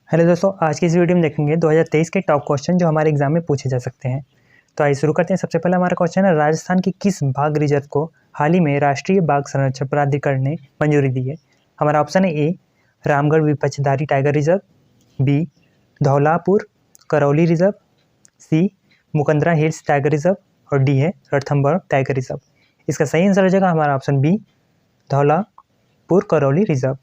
Hello दोस्तों, आज की इस वीडियो में देखेंगे 2023 के टॉप क्वेश्चन जो हमारे एग्जाम में पूछे जा सकते हैं। तो आइए शुरू करते हैं। सबसे पहला हमारा क्वेश्चन है, राजस्थान की किस बाघ रिजर्व को हाल ही में राष्ट्रीय बाघ संरक्षण प्राधिकरण ने मंजूरी दी है? हमारा ऑप्शन है ए रामगढ़ विपक्षधारी tiger reserve, B Dholpur Karauli reserve, C Mukundra hills tiger reserve और डी है रणथंभौर टाइगर रिजर्व। इसका सही आंसर हो जाएगा हमारा option B Dholpur Karauli reserve.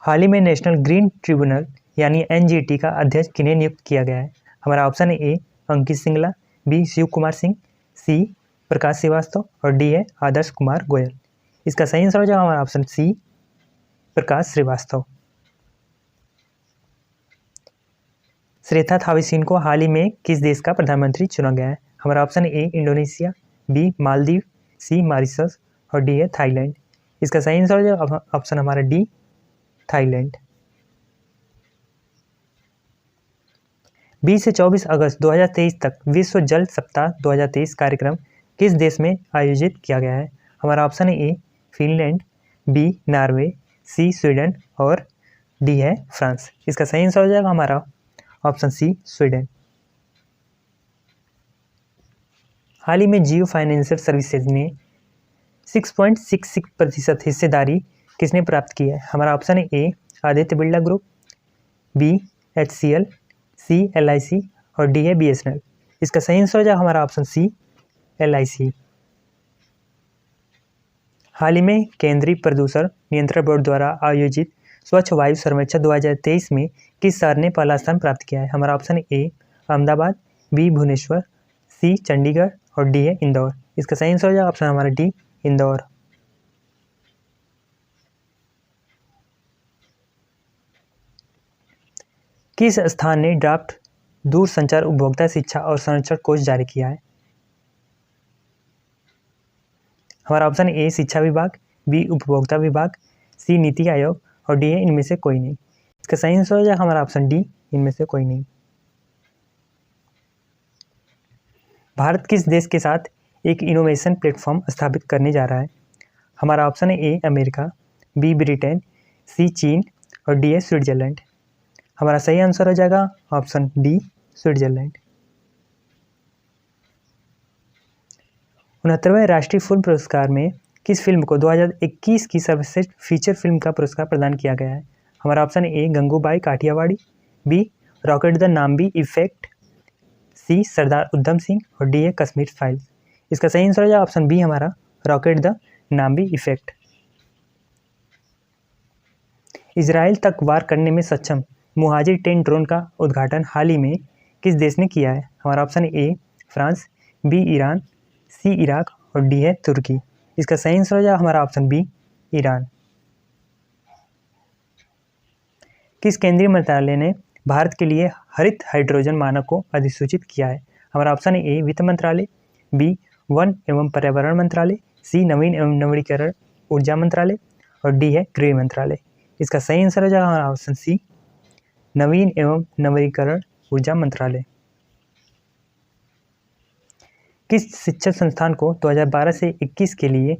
हाल ही में नेशनल ग्रीन ट्रिब्यूनल यानी एनजीटी का अध्यक्ष किन्हें नियुक्त किया गया है? हमारा ऑप्शन है ए अंकित सिंगला, बी शिव कुमार सिंह, सी प्रकाश श्रीवास्तव और डी है आदर्श कुमार गोयल। इसका सही आंसर हो जाएगा हमारा ऑप्शन सी प्रकाश श्रीवास्तव। श्रेथा थाविसीन को हाल ही में किस देश का प्रधानमंत्री चुना गया है? हमारा ऑप्शन है ए इंडोनेशिया, बी मालदीव, सी मॉरिशस और डी है थाईलैंड। इसका सही आंसर हो जाएगा ऑप्शन हमारा डी थाईलैंड। 20 से 24 अगस्त 2023 तक विश्व जल सप्ताह 2023 कार्यक्रम किस देश में आयोजित किया गया है? हमारा ऑप्शन है ए फिनलैंड, बी नॉर्वे, सी स्वीडन और डी है फ्रांस। इसका सही आंसर हो जाएगा हमारा ऑप्शन सी स्वीडन। हाल ही में जियो फाइनेंशियल सर्विसेज ने 6.66% हिस्सेदारी किसने प्राप्त की है? हमारा ऑप्शन है A Aditya Birla group, B HCL, C LIC और डी है BSNL। इसका सही आंसर हो जाएगा हमारा ऑप्शन सी LIC। हाल ही में केंद्रीय प्रदूषण नियंत्रण बोर्ड द्वारा आयोजित स्वच्छ वायु सर्वेक्षण 2023 में किस शहर ने पहला स्थान प्राप्त किया है? हमारा ऑप्शन है ए अहमदाबाद, बी भुवनेश्वर, सी चंडीगढ़ और डी है इंदौर। इसका सही आंसर हो जाएगा ऑप्शन हमारा डी इंदौर। किस स्थान ने ड्राफ्ट दूरसंचार उपभोक्ता शिक्षा और संरक्षण कोष जारी किया है? हमारा ऑप्शन ए शिक्षा विभाग, बी उपभोक्ता विभाग, सी नीति आयोग और डी है इनमें से कोई नहीं। इसका सही आंसर हो जाएगा हमारा ऑप्शन डी इनमें से कोई नहीं। भारत किस देश के साथ एक इनोवेशन प्लेटफॉर्म स्थापित करने जा रहा है? हमारा ऑप्शन है ए अमेरिका, बी ब्रिटेन, सी चीन और डी है स्विट्जरलैंड। हमारा सही आंसर हो जाएगा ऑप्शन डी स्विट्जरलैंड। 69वें राष्ट्रीय फिल्म पुरस्कार में किस फिल्म को 2021 की सर्वश्रेष्ठ फीचर फिल्म का पुरस्कार प्रदान किया गया है? हमारा ऑप्शन है A Gangubai Kathiawadi, B rocket the Nambi effect, C Sardar Udham Singh और डी है कश्मीर फाइल्स। इसका सही आंसर हो जाएगा ऑप्शन बी हमारा rocket the Nambi effect. Israel तक वार करने में सक्षम मुहाजिर 10 ड्रोन का उद्घाटन हाल ही में किस देश ने किया है? हमारा ऑप्शन है A France, B Iran, C Iraq और डी है तुर्की। इसका सही आंसर हो जाएगा हमारा ऑप्शन बी ईरान। किस केंद्रीय मंत्रालय ने भारत के लिए हरित हाइड्रोजन मानक को अधिसूचित किया है? हमारा ऑप्शन है ए वित्त मंत्रालय, बी वन एवं पर्यावरण मंत्रालय, सी नवीन एवं नवीकरण ऊर्जा मंत्रालय और डी है गृह मंत्रालय। इसका सही आंसर हो जाएगा हमारा ऑप्शन सी नवीन एवं नवीकरण ऊर्जा मंत्रालय। किस शिक्षण संस्थान को 2012 से 21 के लिए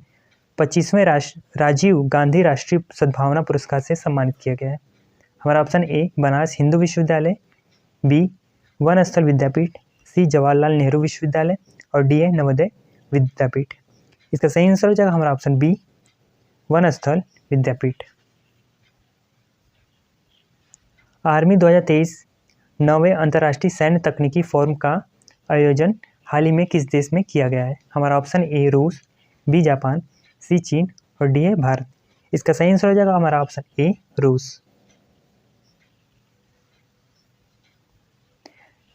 25वें राजीव गांधी राष्ट्रीय सद्भावना पुरस्कार से सम्मानित किया गया है? हमारा ऑप्शन ए बनारस हिंदू विश्वविद्यालय, बी वनस्थल विद्यापीठ, सी जवाहरलाल नेहरू विश्वविद्यालय और डी है नवोदय विद्यापीठ। इसका सही आंसर हो जाएगा हमारा ऑप्शन बी वनस्थल विद्यापीठ। आर्मी 2023 9वें अंतर्राष्ट्रीय सैन्य तकनीकी फोरम का आयोजन हाल ही में किस देश में किया गया है? हमारा ऑप्शन ए रूस, बी जापान, सी चीन और डी है भारत। इसका सही आंसर हो जाएगा हमारा ऑप्शन ए रूस।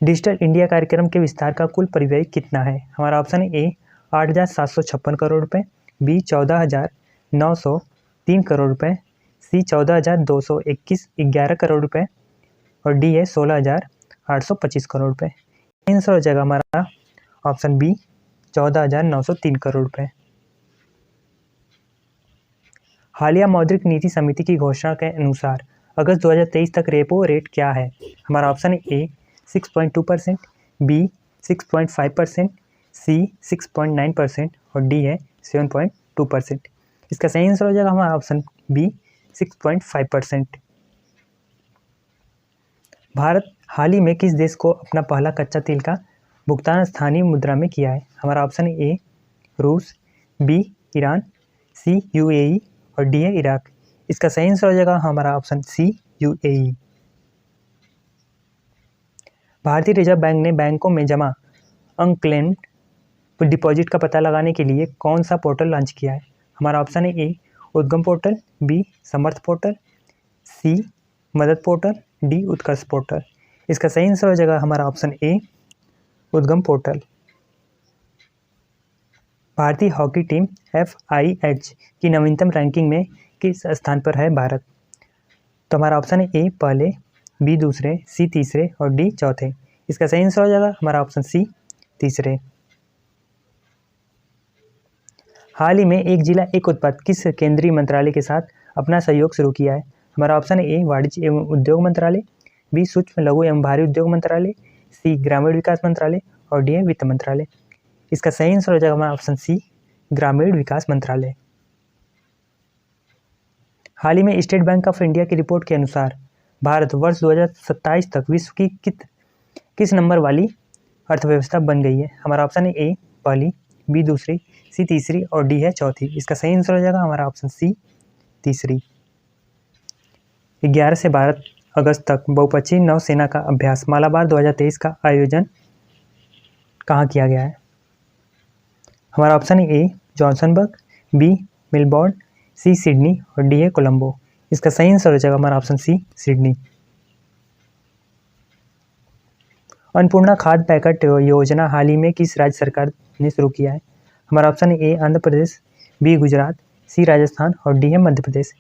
डिजिटल इंडिया कार्यक्रम के विस्तार का कुल परिव्यय कितना है? हमारा ऑप्शन है ए 8,756 करोड़ रुपए, बी 14,903 करोड़ रुपए, सी 14,211 करोड़ रुपए और डी है 16,825 करोड़ रुपए। आंसर हो जाएगा हमारा ऑप्शन बी 14,903 करोड़ रुपए। हालिया मौद्रिक नीति समिति की घोषणा के अनुसार अगस्त 2023 तक रेपो रेट क्या है? हमारा ऑप्शन है ए 6.2%, बी 6.5%, सी 6.9% और डी है 7.2%। इसका सही आंसर हो जाएगा हमारा ऑप्शन बी 6.5%। भारत हाल ही में किस देश को अपना पहला कच्चा तेल का भुगतान स्थानीय मुद्रा में किया है? हमारा ऑप्शन ए रूस, बी ईरान, सी यूएई और डी है इराक। इसका सही आंसर हो जाएगा हमारा ऑप्शन सी यूएई। भारतीय रिजर्व बैंक ने बैंकों में जमा अनक्लेम्ड डिपॉजिट का पता लगाने के लिए कौन सा पोर्टल लॉन्च किया है? हमारा ऑप्शन है ए उद्गम पोर्टल, बी समर्थ पोर्टल, सी मदद पोर्टल, डी उत्कर्ष पोर्टल। इसका सही आंसर हो जाएगा हमारा ऑप्शन ए उद्गम पोर्टल। भारतीय हॉकी टीम FIH की नवीनतम रैंकिंग में किस स्थान पर है भारत? तो हमारा ऑप्शन है ए पहले, बी दूसरे, सी तीसरे और डी चौथे। इसका सही आंसर हो जाएगा हमारा ऑप्शन सी तीसरे। हाल ही में एक जिला एक उत्पाद किस केंद्रीय मंत्रालय के साथ अपना सहयोग शुरू किया है? हमारा ऑप्शन है ए वाणिज्य एवं उद्योग मंत्रालय, बी सूक्ष्म लघु एवं भारी उद्योग मंत्रालय, सी ग्रामीण विकास मंत्रालय और डी है वित्त मंत्रालय। इसका सही आंसर हो जाएगा हमारा ऑप्शन सी ग्रामीण विकास मंत्रालय। हाल ही में स्टेट बैंक ऑफ इंडिया की रिपोर्ट के अनुसार भारत वर्ष 2027 तक विश्व की किस नंबर वाली अर्थव्यवस्था बन गई है? हमारा ऑप्शन है ए पहली, बी दूसरी, सी तीसरी और डी है चौथी। इसका सही आंसर हो जाएगा हमारा ऑप्शन सी तीसरी। 11 से 12 अगस्त तक बहुपक्षीय नौसेना का अभ्यास मालाबार 2023 का आयोजन कहाँ किया गया है? हमारा ऑप्शन है ए जॉनसनबर्ग, बी मेलबोर्न, सी सिडनी और डी है कोलंबो। इसका सही आंसर हो जाएगा हमारा ऑप्शन सी सिडनी। अन्नपूर्णा खाद्य पैकेट योजना हाल ही में किस राज्य सरकार ने शुरू किया है? हमारा ऑप्शन है ए आंध्र प्रदेश, बी गुजरात, सी राजस्थान और डी है मध्य प्रदेश।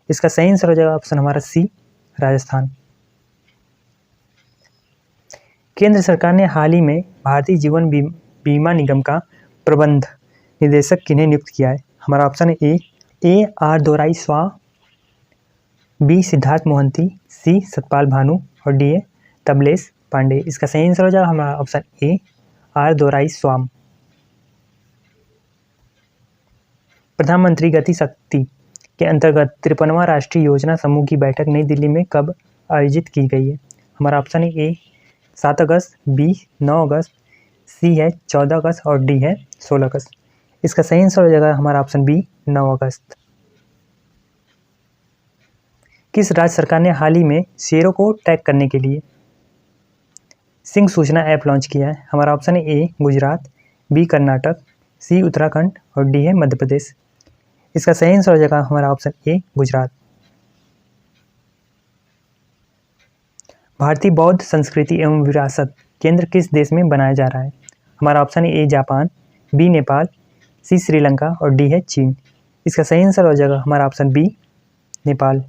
इसका सही आंसर हो जाएगा ऑप्शन हमारा सी राजस्थान। केंद्र सरकार ने हाल ही में भारतीय जीवन बीमा निगम का प्रबंध निदेशक किन्हें नियुक्त किया है? हमारा ऑप्शन है A R Doraiswamy, B Siddharth Mohanty, C Satpal Bhanu और डी है तबलेश पांडे। इसका सही आंसर हो जाएगा हमारा ऑप्शन ए आर दोराईस्वामी। प्रधानमंत्री गति शक्ति के अंतर्गत 53वां राष्ट्रीय योजना समूह की बैठक नई दिल्ली में कब आयोजित की गई है? हमारा ऑप्शन है ए 7 अगस्त, बी 9 अगस्त, सी है 14 अगस्त और डी है 16 अगस्त। इसका सही आंसर हो जाएगा हमारा ऑप्शन बी 9 अगस्त। किस राज्य सरकार ने हाल ही में शेरों को ट्रैक करने के लिए सिंह सूचना ऐप लॉन्च किया है? हमारा ऑप्शन है ए गुजरात, बी कर्नाटक, सी उत्तराखंड और डी है मध्य प्रदेश। इसका सही आंसर हो जाएगा हमारा ऑप्शन ए गुजरात। भारतीय बौद्ध संस्कृति एवं विरासत केंद्र किस देश में बनाया जा रहा है? हमारा ऑप्शन है ए जापान, बी नेपाल, सी श्रीलंका और डी है चीन। इसका सही आंसर हो जाएगा हमारा option B Nepal.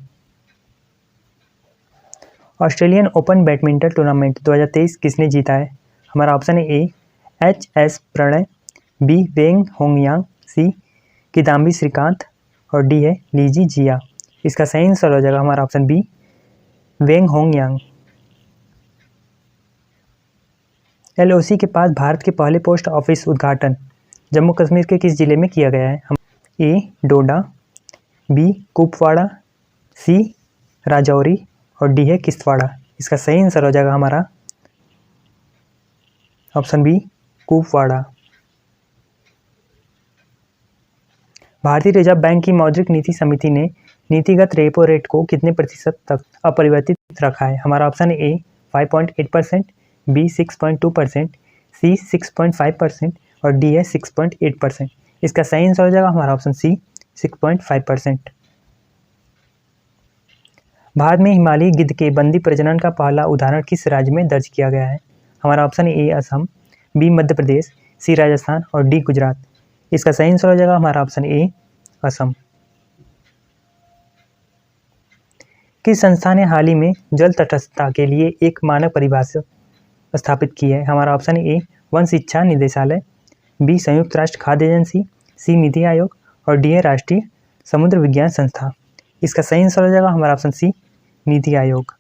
Australian Open badminton tournament 2023 किसने जीता है? हमारा ऑप्शन है A HS Prannoy, B Weng Hongyang, C Kidambi Srikanth और डी है लीजी जिया। इसका सही आंसर हो जाएगा हमारा option B Weng Hongyang. LOC के पास भारत के पहले पोस्ट ऑफिस उद्घाटन जम्मू कश्मीर के किस जिले में किया गया है? ए डोडा, बी कुपवाड़ा, सी राजौरी और डी है किश्तवाड़ा। इसका सही आंसर हो जाएगा हमारा ऑप्शन बी कुपवाड़ा। भारतीय रिजर्व बैंक की मौद्रिक नीति समिति ने नीतिगत रेपो रेट को कितने प्रतिशत तक अपरिवर्तित रखा है? हमारा ऑप्शन है ए 5.8%, बी 6.2%, सी 6.5% और डी है 6.8%। इसका सही आंसर हो जाएगा हमारा ऑप्शन सी 6.5%। भारत में हिमालयी गिद्ध के बंदी प्रजनन का पहला उदाहरण किस राज्य में दर्ज किया गया है? हमारा ऑप्शन है ए असम, बी मध्य प्रदेश, सी राजस्थान और डी गुजरात। इसका सही आंसर हो जाएगा हमारा ऑप्शन ए असम। किस संस्था ने हाल ही में जल तटस्थता के लिए एक मानक परिभाषा स्थापित की है? हमारा ऑप्शन है ए वन शिक्षा निदेशालय, बी संयुक्त राष्ट्र खाद्य एजेंसी, सी नीति आयोग और डी है राष्ट्रीय समुद्र विज्ञान संस्था। इसका सही आंसर हो जाएगा हमारा ऑप्शन सी नीति आयोग।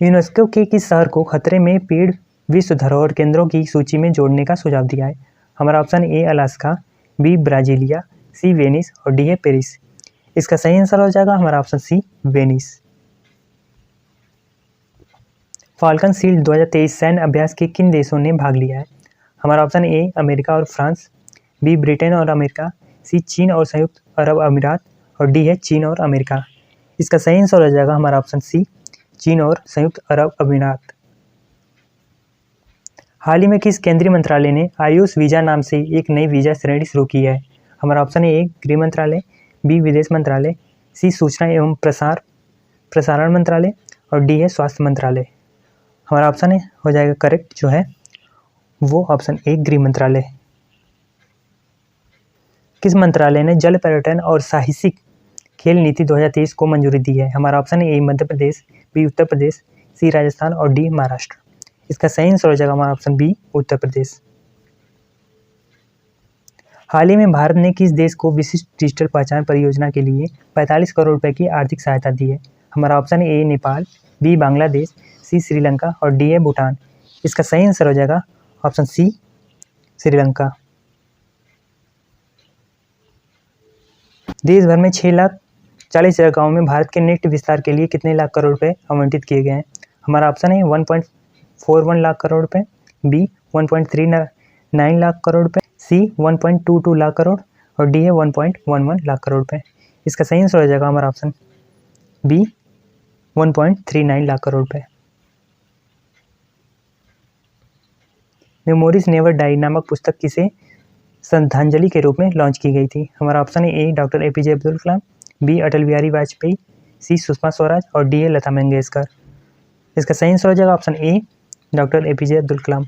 यूनेस्को के किस शहर को खतरे में पेड़ विश्व धरोहर केंद्रों की सूची में जोड़ने का सुझाव दिया है? हमारा option A Alaska, B Brasilia, C Venice और डी है पेरिस। इसका सही आंसर हो जाएगा हमारा option C Venice. Falcon Shield 2023 सैन्य अभ्यास के किन देशों ने भाग लिया है? हमारा ऑप्शन ए अमेरिका और फ्रांस, बी ब्रिटेन और अमेरिका, सी चीन और संयुक्त अरब अमीरात और डी है चीन और अमेरिका। इसका सही आंसर हो जाएगा हमारा ऑप्शन सी चीन और संयुक्त अरब अमीरात। हाल ही में किस केंद्रीय मंत्रालय ने आयुष वीजा नाम से एक नई वीजा श्रेणी शुरू की है? हमारा ऑप्शन ए गृह मंत्रालय, बी विदेश मंत्रालय, सी सूचना एवं प्रसारण मंत्रालय और डी है स्वास्थ्य मंत्रालय। हमारा ऑप्शन हो जाएगा करेक्ट जो है वो ऑप्शन ए गृह मंत्रालय। किस मंत्रालय ने जल पर्यटन और साहसिक खेल नीति 2023 को मंजूरी दी है? हमारा ऑप्शन है ए मध्य प्रदेश, बी उत्तर प्रदेश, सी राजस्थान और डी महाराष्ट्र। इसका सही आंसर हो जाएगा हमारा ऑप्शन बी उत्तर प्रदेश। हाल ही में भारत ने किस देश को विशिष्ट डिजिटल पहचान परियोजना के लिए 45 करोड़ रुपए की आर्थिक सहायता दी है? हमारा option A Nepal, B Bangladesh, C Sri Lanka और डी है भूटान। इसका सही आंसर हो जाएगा ऑप्शन सी श्रीलंका। देश भर में 6,40,000 गाँव में भारत के नेट विस्तार के लिए कितने लाख करोड़ रुपए आवंटित किए गए हैं? हमारा ऑप्शन है 1.41 लाख करोड़ रुपए, बी 1.39 लाख करोड़ रुपए, सी 1.22 लाख करोड़ और डी है 1.11 लाख करोड़ रुपए। इसका सही आंसर हो जाएगा हमारा ऑप्शन बी 1.39 लाख करोड़ रुपए। मेमोरीज नेवर डाई नामक पुस्तक किसे श्रद्धांजलि के रूप में लॉन्च की गई थी? हमारा ऑप्शन है ए डॉक्टर एपीजे अब्दुल कलाम, बी अटल बिहारी वाजपेयी, सी सुषमा स्वराज और डी है लता मंगेशकर। इसका सही आंसर हो जाएगा option A doctor APJ Abdul Kalam.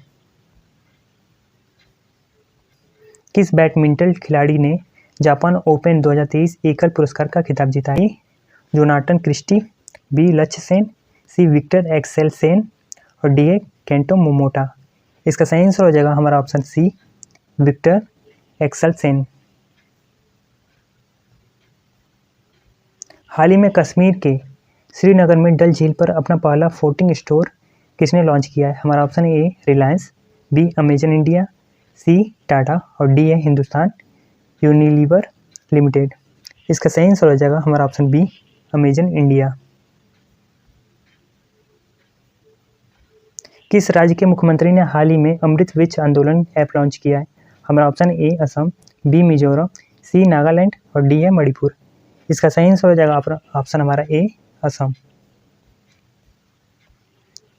किस बैडमिंटन खिलाड़ी ने जापान ओपन 2023 एकल पुरस्कार का खिताब जीता है? जोनाथन क्रिस्टी, बी लक्ष्य सेन, सी विक्टर एक्सेल सेन और डी है केंटो मोमोटा। इसका सही आंसर हो जाएगा हमारा option C Viktor Axelsen. हाल ही में कश्मीर के श्रीनगर में डल झील पर अपना पहला फ्लोटिंग स्टोर किसने लॉन्च किया है? हमारा ऑप्शन है ए रिलायंस, बी अमेजन इंडिया, सी टाटा और डी है हिंदुस्तान यूनिलीवर लिमिटेड। इसका सही आंसर हो जाएगा हमारा ऑप्शन बी अमेजन इंडिया। किस राज्य के मुख्यमंत्री ने हाल ही में अमृत विच आंदोलन ऐप लॉन्च किया है? हमारा option A Assam, B Mizoram, C Nagaland और डी है मणिपुर। इसका सही आंसर हो जाएगा ऑप्शन हमारा ए असम।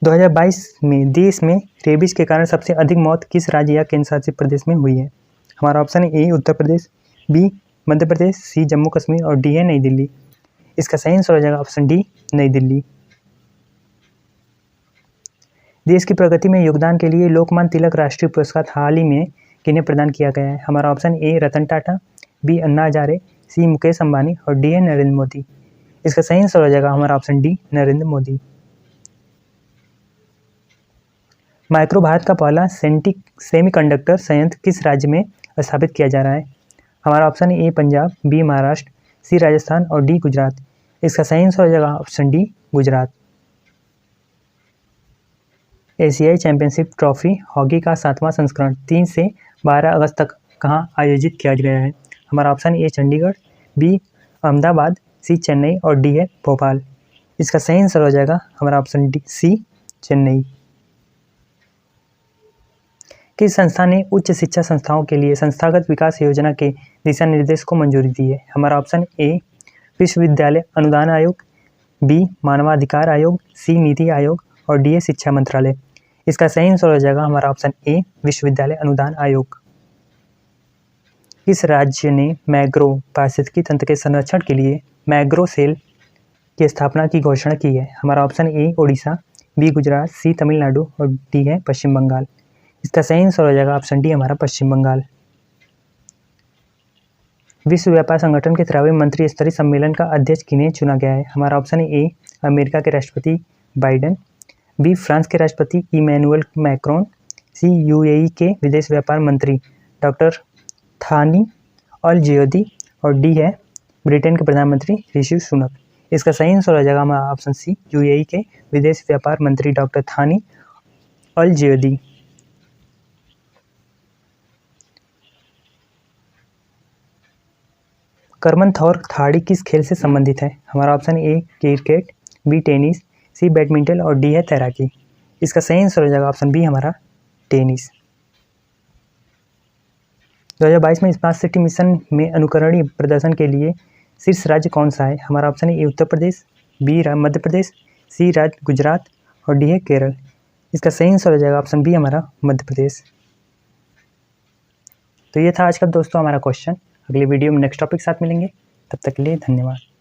2022 में देश में रेबीज के कारण सबसे अधिक मौत किस राज्य या केंद्र शासित प्रदेश में हुई है? हमारा ऑप्शन है ए उत्तर प्रदेश, बी मध्य प्रदेश, सी जम्मू कश्मीर और डी है नई दिल्ली। इसका सही आंसर हो जाएगा ऑप्शन डी नई दिल्ली। देश की प्रगति में योगदान के लिए लोकमान्य तिलक राष्ट्रीय पुरस्कार हाल ही में किन्हें प्रदान किया गया है? हमारा option A Ratan Tata, B Anna Hazare, C Mukesh Ambani और डी है नरेंद्र मोदी। इसका सही आंसर हो जाएगा हमारा option D Narendra Modi. Micro Bharat का पहला सेमीकंडक्टर संयंत्र किस राज्य में स्थापित किया जा रहा है? हमारा ऑप्शन है ए पंजाब, बी महाराष्ट्र, सी राजस्थान और डी गुजरात। इसका सही आंसर हो जाएगा ऑप्शन डी गुजरात। एशियाई चैंपियनशिप ट्रॉफी हॉकी का 7वां संस्करण 3 से 12 अगस्त तक कहाँ आयोजित किया गया है? हमारा option A Chandigarh, B Ahmedabad, C Chennai और डी है भोपाल। इसका सही आंसर हो जाएगा हमारा ऑप्शन डी सी चेन्नई। किस संस्था ने उच्च शिक्षा संस्थाओं के लिए संस्थागत विकास योजना के दिशा निर्देश को मंजूरी दी है? हमारा ऑप्शन ए विश्वविद्यालय अनुदान आयोग, बी मानवाधिकार आयोग, सी नीति आयोग और डी है शिक्षा मंत्रालय। इसका सही आंसर हो जाएगा हमारा ऑप्शन ए विश्वविद्यालय अनुदान आयोग। किस राज्य ने मैंग्रोव पारिस्थितिकी तंत्र के संरक्षण के लिए मैंग्रोव सेल की स्थापना की घोषणा की है? हमारा option A Odisha, B Gujarat, C Tamil Nadu और डी है पश्चिम बंगाल। इसका सही आंसर हो जाएगा ऑप्शन डी हमारा पश्चिम बंगाल। विश्व व्यापार संगठन के 13वें मंत्री स्तरीय सम्मेलन का अध्यक्ष किन्हें चुना गया है? हमारा ऑप्शन है ए अमेरिका के राष्ट्रपति बाइडेन, बी फ्रांस के राष्ट्रपति इमैनुअल मैक्रोन, सी यूएई के विदेश व्यापार मंत्री डॉक्टर थानी अल जियोदी और डी है ब्रिटेन के प्रधानमंत्री ऋषि सुनक। इसका सही आंसर हो जाएगा हमारा ऑप्शन सी यूएई के विदेश व्यापार मंत्री डॉक्टर थानी अल जियोदी। करमन थौर थाड़ी किस खेल से संबंधित है? हमारा option A cricket, B tennis, C badminton और डी है तैराकी। इसका सही आंसर हो जाएगा ऑप्शन बी हमारा टेनिस। 2022 में स्मार्ट सिटी मिशन में अनुकरणीय प्रदर्शन के लिए शीर्ष राज्य कौन सा है? हमारा ऑप्शन है ए उत्तर प्रदेश, बी मध्य प्रदेश, सी राज्य गुजरात और डी है केरल। इसका सही आंसर हो जाएगा ऑप्शन बी हमारा मध्य प्रदेश। तो ये था आज का दोस्तों हमारा क्वेश्चन। अगले वीडियो में नेक्स्ट टॉपिक के साथ मिलेंगे, तब तक के लिए धन्यवाद।